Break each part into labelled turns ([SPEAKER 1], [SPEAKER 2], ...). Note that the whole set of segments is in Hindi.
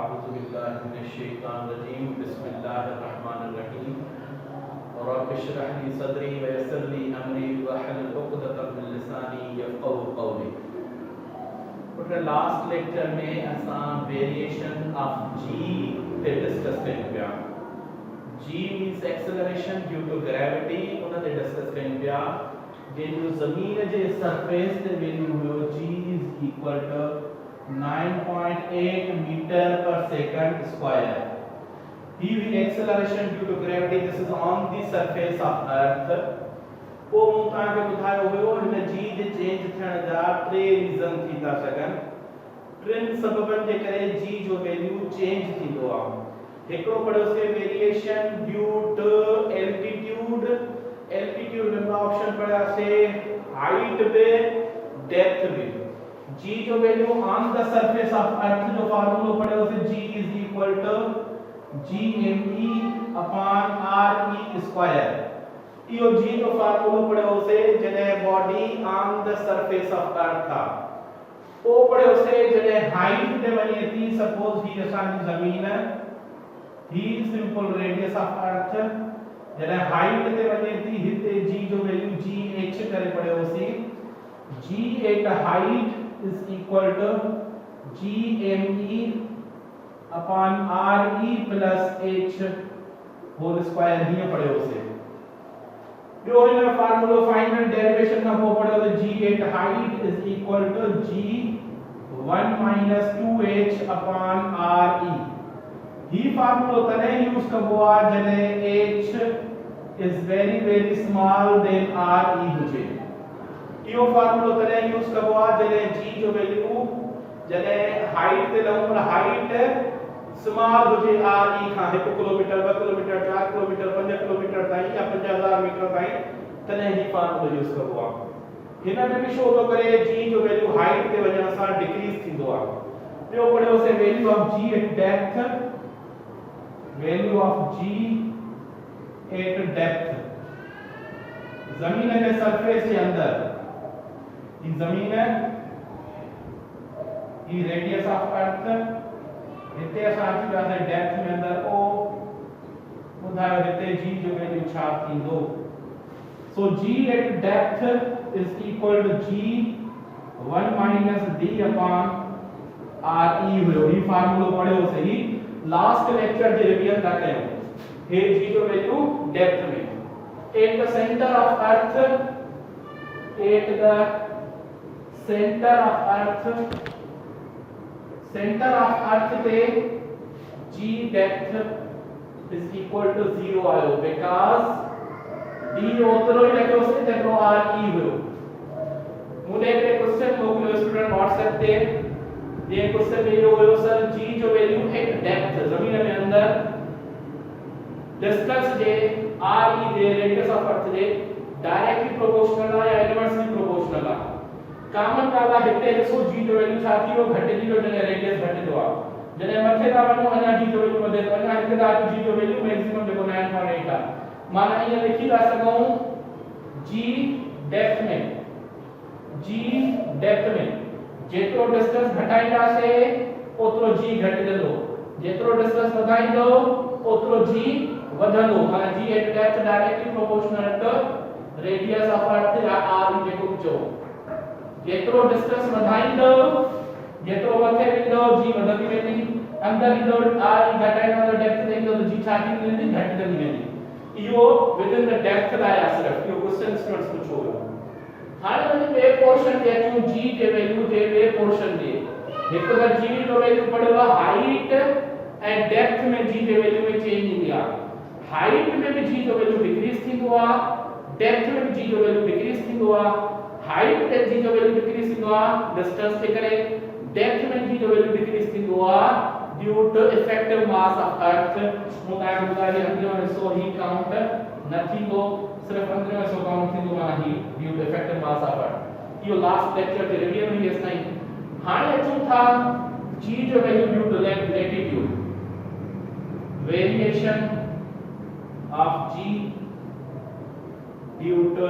[SPEAKER 1] अऊज़ुबिल्लाहिमिनश्शैतानिर्रजीम बिस्मिल्लाहिर्रहमानिर्रहीम रब्बिश्रह ली सदरी वयस्सिर ली अमरी वहलुल उक़दतम मिन लिसानी यफ़क़हू क़ौली। तो लास्ट लेक्चर में असां वेरिएशन ऑफ जी पे डिस्कस कयूं पिया। G means acceleration due to gravity, उन ते डिस्कस कयूं पिया। जो ज़मीन जे सरफेस ते वैल्यू हुयो g is equal to 9.8 metre per second square. ही हुई acceleration due to gravity, this is on the surface of earth. वो मूं तव्हांखे ॿुधायो हुयो हिन जी जे चेंज थियण जा टे रीज़न थी था सघनि। टिनि सबबनि जे करे जी जो वैल्यू चेंज थींदो आहे। हिकिड़ो पढ़ियोसीं variation due to altitude. Altitude में ऑप्शन पढ़ियासीं हाइट पे डेप्थ पे। जी जो value on the surface of earth जो फार्मूला पढ़ियोसीं g is equal to GME upon RE square. इहो जी जो फार्मूला पढ़ियोसीं जॾहिं body on the surface of earth था। वो पढ़ियोसीं जॾहिं हाइट ते वञे थी, सपोज ही असांजी ज़मीन, ही सिंपल रेडियस ऑफ अर्थ, जॾहिं हाइट ते वञे थी हिते जी जो वैल्यू GH करे पढ़ियोसीं। G at height is equal to GME upon RE plus H whole square हीअं पढ़ियोसीं। ॿियो हिन फार्मूलो फाइनल डेरिवेशन खां पोइ पढ़ियो त G at height is equal to G1 minus 2H upon RE। ही फार्मूलो तॾहिं यूज कबो आहे जॾहिं H is very very small than RE हुजे। इहो फार्मूलो तॾहिं यूज कबो आहे जॾहिं G जो वैल्यू जॾहिं हाइट ते लहूं पर हाइट स्मॉल हुजे RE खां 1 किलोमीटर 2 किलोमीटर 4 किलोमीटर 5 किलोमीटर ताईं या 50,000 मीटर ताईं, तॾहिं ही फार्मूलो यूज कबो आहे। हिन में बि शो थो करे G जो वैल्यू हाइट ते वञण सां डिक्रीज थींदो आहे। ॿियो पढ़ियोसीं value of G at depth. Value of G at depth, जमीन के सरफेस के अंदर ये जमीन है, ये रेडियस ऑफ अर्थ, इतने असांजी ॻाल्हि डेप्थ में अंदर ओ ॿुधायो हिते जी जो वैल्यू छा थींदो। So g at depth is equal to G1 minus D upon RE हुयो। ही फार्मूलो पढ़ियो सही लास्ट लेक्चर जे रिवीजन था कयूं। हे जी जो वैल्यू डेप्थ में at the center of earth, at the center of earth, center of earth पे G depth is equal to 0 आयो बिकॉज़ D ओतिरो ई रखियो से जेतिरो RE हुयो। मुझे एक क्वेश्चन मोकिलियो स्टूडेंट व्हाट्सएप ते। ये क्वेश्चन में इहो हुयो सर G जो वैल्यू एट डेप्थ जमीन में अंदर distance J RE J radius of earth J directly proportional है या इनवर्सली प्रोपोर्शनल है। कॉमन ॻाल्हि आहे हिते ॾिसो जी जो वैल्यू छा थी वियो घटिजी वियो जॾहिं रेडियस घटिजो आहे। जॾहिं मथे था वञो अञा जी जो वैल्यू वधे थो, अञा हिते था जी जो वैल्यू मैक्सिमम जेको 9.8 आहे। माना ईअं लिखी था सघूं जी डेप्थ में, जी डेप्थ में जेतिरो डिस्टेंस घटाईंदासीं ओतिरो जी घटिजंदो, जेतिरो डिस्टेंस वधाईंदो ओतिरो जी वधंदो। माना g at depth directly proportional to radius of earth या RE जेको बि चओ। जेतिरो डिस्टेंस वधाईंदो जेतिरो मथे वेंदो जी वधंदी वेंदी, अंदर ईंदो RE घटाईंदो त डेप्थ ते ईंदो त जी छा थींदी वेंदी घटिजंदी वेंदी। इहो विद इन द डेप्थ लाइ आहे सिर्फ। इहो क्वेश्चन स्टूडेंट्स पुछो हुयो। हाणे वञी ॿिए पोर्शन ते अचूं जी जे वैल्यू जे ॿिए पोर्शन ते। हिकु त जी जो वैल्यू पढ़ियो आहे हाइट ऐं डेप्थ में जी जे वैल्यू में चेंज ईंदी आहे। हाइट में भी जी जो वैल्यू डिक्रीज थींदो आहे, डेप्थ में भी जी जो वैल्यू डिक्रीज थींदो आहे। हाइट ते जी जो वैल्यू डिक्रीज थींदो आहे डिस्टेंस जे करे, डेप्थ में जी जो वैल्यू डिक्रीज थींदो आहे due to effective mass of earth. मूं तव्हांखे ॿुधायो अंदरियों हिस्सो ही काउंट न थींदो, सिर्फ अंदरियों हिस्सो काउंट थींदो माना ही due to effective mass of earth. इहो लास्ट लेक्चर ते रिवीजन हुई असांजी। हाणे अचूं था जी जो value due to latitude. Variation of G due to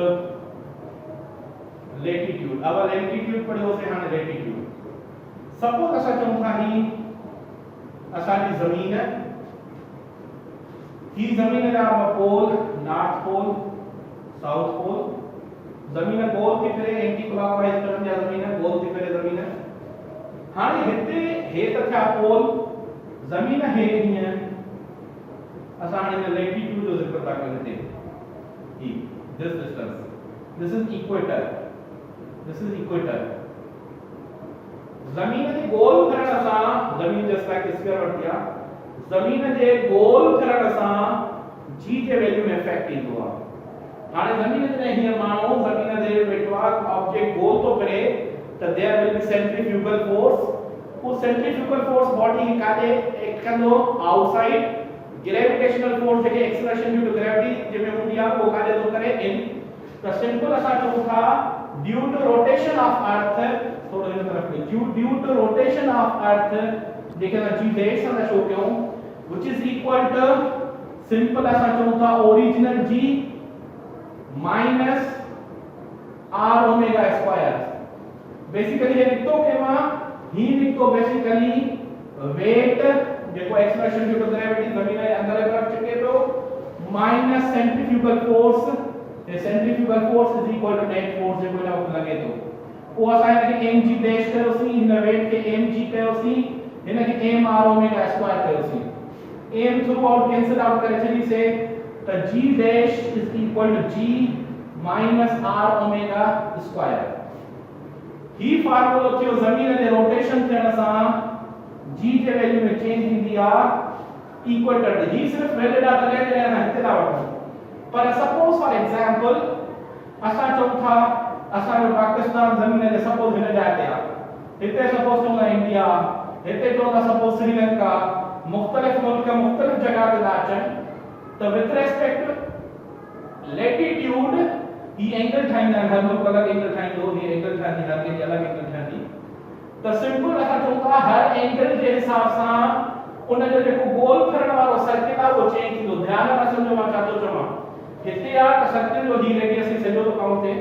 [SPEAKER 1] latitude। अब latitude पढ़ियो से हाणे latitude। सपोज असां चऊं था ही असां
[SPEAKER 2] असांजी ज़मीन ही ज़मीन जा pole north pole south pole ज़मीन गोल थी फिरे एंटी क्लॉकवाइज टर्न जा ज़मीन गोल थी फिरे ज़मीन हाणे हिते हे त थिया पोल ज़मीन हे हीअं असां हाणे लैटिट्यूड जो ज़िक्र था कयूं हिते ही this distance this is equator ज़मीन जे गोल थियण सां ज़मीन जस्ट लाइक स्फीयर वठिया ज़मीन जे गोल थियण सां जी जे वैल्यू में इफेक्ट ईंदो आहे हाणे ज़मीन जे हीअं माण्हू ज़मीन जे वेठो आहे ऑब्जेक्ट गोल तो फिरे त there will be centrifugal force वो सेंट्रीफ्यूगल फोर्स बॉडी खे काॾे एक्ट कंदो आउटसाइड ग्रेविटेशनल फोर्स जेके एक्सेलरेशन ड्यू टू ग्रेविटी जंहिंमें हूंदी आहे उहो काॾे थो करे इन त सिंपल असां चऊं था due to rotation of earth थोड़ो इन तरफ due to rotation of earth जेके असां जी डैश सां शो कयूं which is equal to simple असां चऊं था original g minus r omega square basically ये लिखतो केवा ही लिखतो बेसिकली वेट जेको एक्सप्रेशन ड्यू टू ग्रेविटी ज़मीन जे अंदर तरफ छिके तो minus centrifugal force the centrifugal force is equal to net force जेको ना लगे तो वो असां के mg डैश कयोसी इन वेट के mg कयोसी इन के m r ओमेगा स्क्वायर कयोसी m throughout cancel out करे छली से त g dash is equal to g minus r omega square ही फार्मूला थियो ज़मीन जे रोटेशन थियण सां g जे वैल्यू में चेंज थींदी आ इक्वेटर ही सिर्फ वैलिड आ तले तले ना हिते ला वठो पर सपोज फॉर एग्जांपल असा चऊं था असा जो पाकिस्तान ज़मीन जे सपोज हिन जाते आ हिते सपोज चऊं इंडिया हिते चऊं सपोज श्रीलंका मुख्तलिफ मुल्क मुख्तलिफ जगह ते अचन तो विद रेस्पेक्ट लैटिट्यूड ही एंगल ठाइंदा हर मुल्क अलग एंगल ठाइंदो ही एंगल ठाइंदी हर के अलग एंगल ठाइंदी तो सिंपल असा चऊं था हर एंगल जे हिसाब सां उन जो जेको गोल फिरण वारो सर्किल आ वो चेंज थींदो ध्यान सां समझो मां छा थो चवां हिते आ त सर्किल जो ही रेडियस से सॼो तो काउंट थे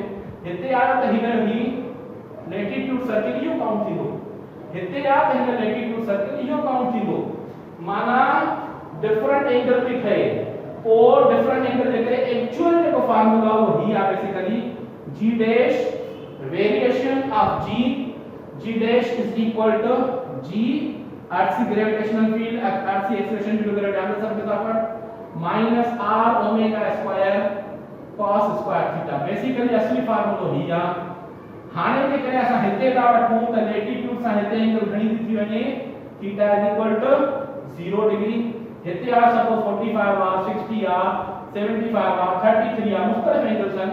[SPEAKER 2] हिते आ त हिन ही लैटिट्यूड सर्किल इहो काउंट थींदो हिते आ त हिन लैटिट्यूड सर्किल इहो काउंट थींदो माना डिफरेंट एंगल पे ठहे और डिफरेंट एंगल जेके एक्चुअल जेको फार्मूला वो ही आ basically g dash variation of g dash is equal to g आरसी ग्रेविटेशनल फील्ड आरसी acceleration due to gravity answer सब के साथ minus r omega square cos square theta basically असली फार्मूला ही आ हाने जे करे असा हिते ला वठूं त लैटिट्यूड सा हिते एंगल घणी थी वने theta is equal to 0 degree हिते आ सपोज 45 आ 60 आ 75 आ 33 आ मुख्तलिफ एंगल सन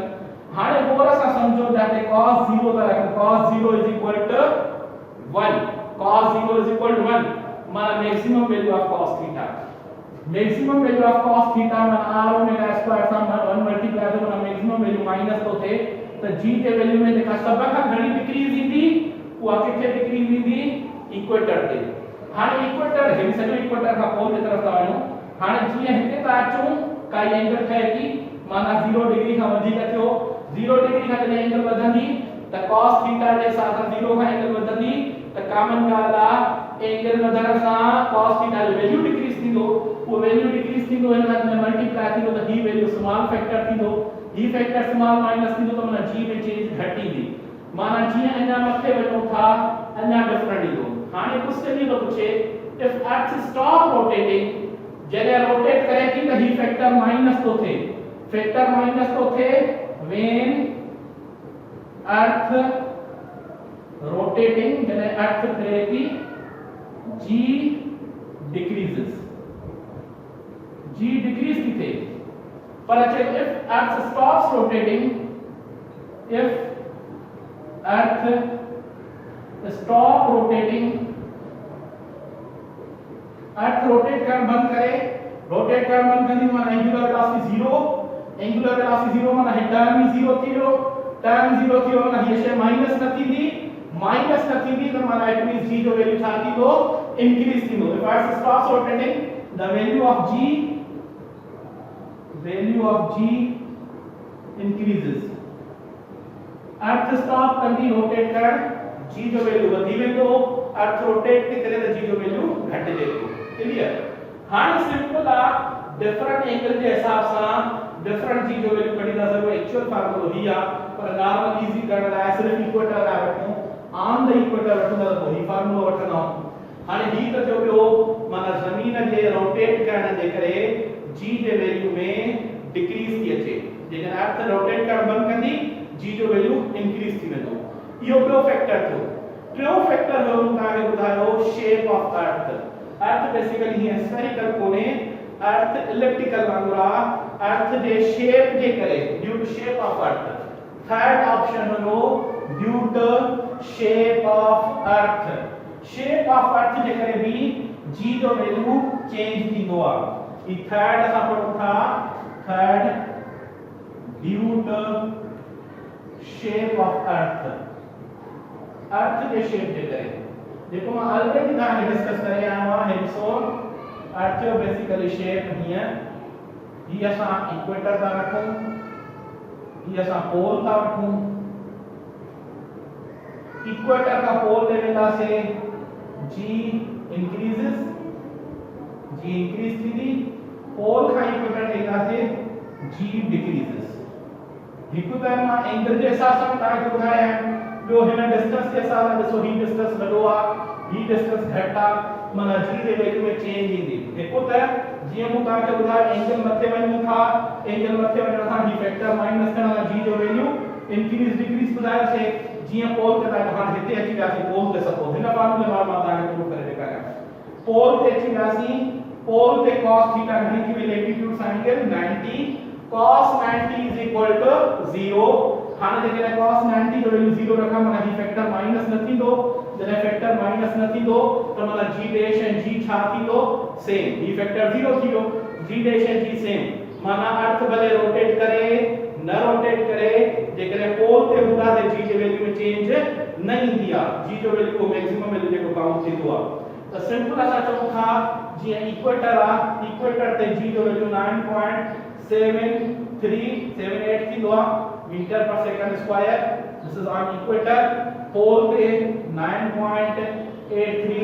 [SPEAKER 2] हाने और असा समझो जाते cos 0 ता रख cos 0 is equal to 1 cos 0 is equal to 1 माना मैक्सिमम वैल्यू ऑफ cos थीटा मैक्सिमम वैल्यू ऑफ cos थीटा माना r ओमेगा स्क्वायर सा 1 मल्टीप्लाई तो माना मैक्सिमम वैल्यू माइनस तो थे तो g के वैल्यू में देखा सब का घणी डिक्रीज इंदी वो किथे डिक्रीज इंदी इक्वेटर ते हाने इक्वेटर है सॼो इक्वेटर का पोल की तरफ आयो हाने जीअं हिते ता अचूं काई एंगल ठहे थी माना 0 डिग्री का वधीक थियो 0 डिग्री का जने एंगल वधंदी त cos थीटा जे साथ 0 का एंगल वधंदी त कॉमन ॻाल्हि आ एंगल वधण सां cos थीटा जो वैल्यू डिक्रीज थींदो वो वैल्यू डिक्रीज थींदो हिन में मल्टीप्लाई थींदो त ही वैल्यू स्मॉल फैक्टर थींदो ही फैक्टर स्मॉल माइनस थींदो त माना g में चेंज घटींदी माना जीअं अञा मथे वञो था अञा डिफरेंट ईंदो हाणे क्वेश्चन ई तो पूछे इफ अर्थ स्टॉप रोटेटिंग जॾहिं रोटेट करे थी त ही फैक्टर माइनस तो थे फैक्टर माइनस तो थे व्हेन अर्थ रोटेटिंग जॾहिं अर्थ फिरे थी g decreases g decrease थी थे पर अचे if earth stops rotating if earth stop rotating earth rotate कर बंद करे रोटेट कर बंद कंदी माना एंगुलर वेलोसिटी 0 माना हे टर्न 0 थियो माना ये शे माइनस न थींदी त माना इट मींस g जो वैल्यू छा थींदो इंक्रीज थींदो if earth stops rotating the value of g increases earth stop कंदी रोटेट कर g जो वैल्यू वधी वेंदो अर्थ रोटेट थी करे त g जो वैल्यू घटिजे थो क्लियर हाणे सिंपल आ डिफरेंट एंगल जे हिसाब सां डिफरेंट जी जो वैल्यू कढी था सघो एक्चुअल फार्मूलो ही आ पर नॉर्मल इजी करण लाइ सिर्फ इक्वेटर लाइ वठूं ऑन द इक्वेटर वठूं त पोइ ही फार्मूलो वठंदा हाणे ही त थियो पियो माना ज़मीन जे रोटेट करण जे करे जी जे वैल्यू में डिक्रीज थी अचे जेकॾहिं अर्थ रोटेट करण बंद कंदी जी जो वैल्यू इंक्रीज थी वेंदो इहो ॿियो फैक्टर थियो टियों फैक्टर हो तव्हांखे ॿुधायो shape of earth basically he spherical कोने अर्थ इलिप्टिकल वांगुरु आहे अर्थ जे शेप जे करे due to shape of earth third option हुयो due to shape of earth जे करे भी जी जो वैल्यू चेंज थींदो आहे ई थर्ड असां पढ़ूं था third due to shape of earth जे शेप जे करे जेको मां ऑलरेडी तव्हांखे डिस्कस करे आयो आहियां हेक्सोन अर्थ जो बेसिकली शेप हीअं ही असां इक्वेटर था रखूं ही असां पोल था वठूं इक्वेटर का पोल ते वेंदासीं जी इंक्रीजेस जी इंक्रीज थींदी पोल खां इक्वेटर ते ईंदासीं जी डिक्रीजेस हिकु त मां एंगल जे हिसाब सां तव्हांखे ॿुधाया ॿियो हिन डिस्टेंस जे हिसाब सां ॾिसो ही डिस्टेंस वॾो आहे ही डिस्टेंस घटि आहे माना जी जे वैल्यू में चेंज ईंदी हिकु त जीअं मूं तव्हांखे ॿुधायो एंगल मथे वञूं था एंगल मथे वञण सां ही फैक्टर माइनस थियण सां जी जो वैल्यू इंक्रीज डिक्रीज ॿुधायोसीं जीअं पोल ते तव्हांखे हाणे हिते अची वियासीं पोल ते सपोज हिन फार्मूले मां तव्हांखे प्रूव करे ॾेखारियां पोल ते अची वियासीं पोल ते cos थीटा घणी थी वई लैटिट्यूड सां angle 90 cos 90 is equal to 0 हाणे जेकॾहिं cos 90 जो वैल्यू 0 रखां माना ही फैक्टर माइनस न थींदो जॾहिं फैक्टर माइनस न थींदो त माना g डैश ऐं g छा थींदो सेम ही फैक्टर 0 थी वियो g डैश ऐं g सेम माना अर्थ भले रोटेट करे न रोटेट करे जेकॾहिं पोल ते हूंदा त g जे वैल्यू में चेंज न ईंदी आहे g जो वैल्यू मैक्सिमम वैल्यू जेको काउंट थींदो आहे त सिंपल असां चऊं था जीअं इक्वेटर आहे इक्वेटर ते g जो वैल्यू 9.7378 थींदो आहे metre per second square this is on equator pole पे 9.83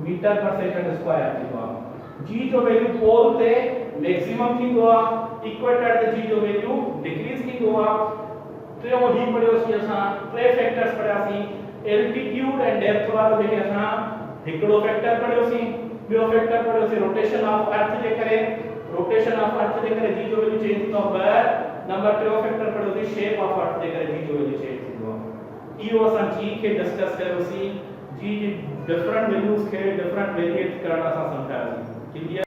[SPEAKER 2] मीटर पर सेकंड स्क्वायर थींदो आहे जी जो वैल्यू पोल ते मैक्सिमम थींदो आहे इक्वेटर ते जी जो वैल्यू डिक्रीज थींदो आहे टियों ही पढ़ियोसीं असां टे फैक्टर्स पढ़ियासीं एल्टीट्यूड ऐं डेप्थ वारो जेके असां हिकड़ो फैक्टर पढ़ियोसीं ॿियो फैक्टर पढ़ियोसीं रोटेशन ऑफ अर्थ जे करे जी जो वैल्यू चेंज थींदो आहे नंबर टियों फैक्टर पढ़ियोसीं शेप ऑफ अर्थ जे करे जी जो वैल्यू चेंज थींदो आहे इहो असां जी खे डिस्कस कयोसीं जी डिफरेंट वैल्यूज खे डिफरेंट वेरिएट करण असां समझायोसीं क्लियर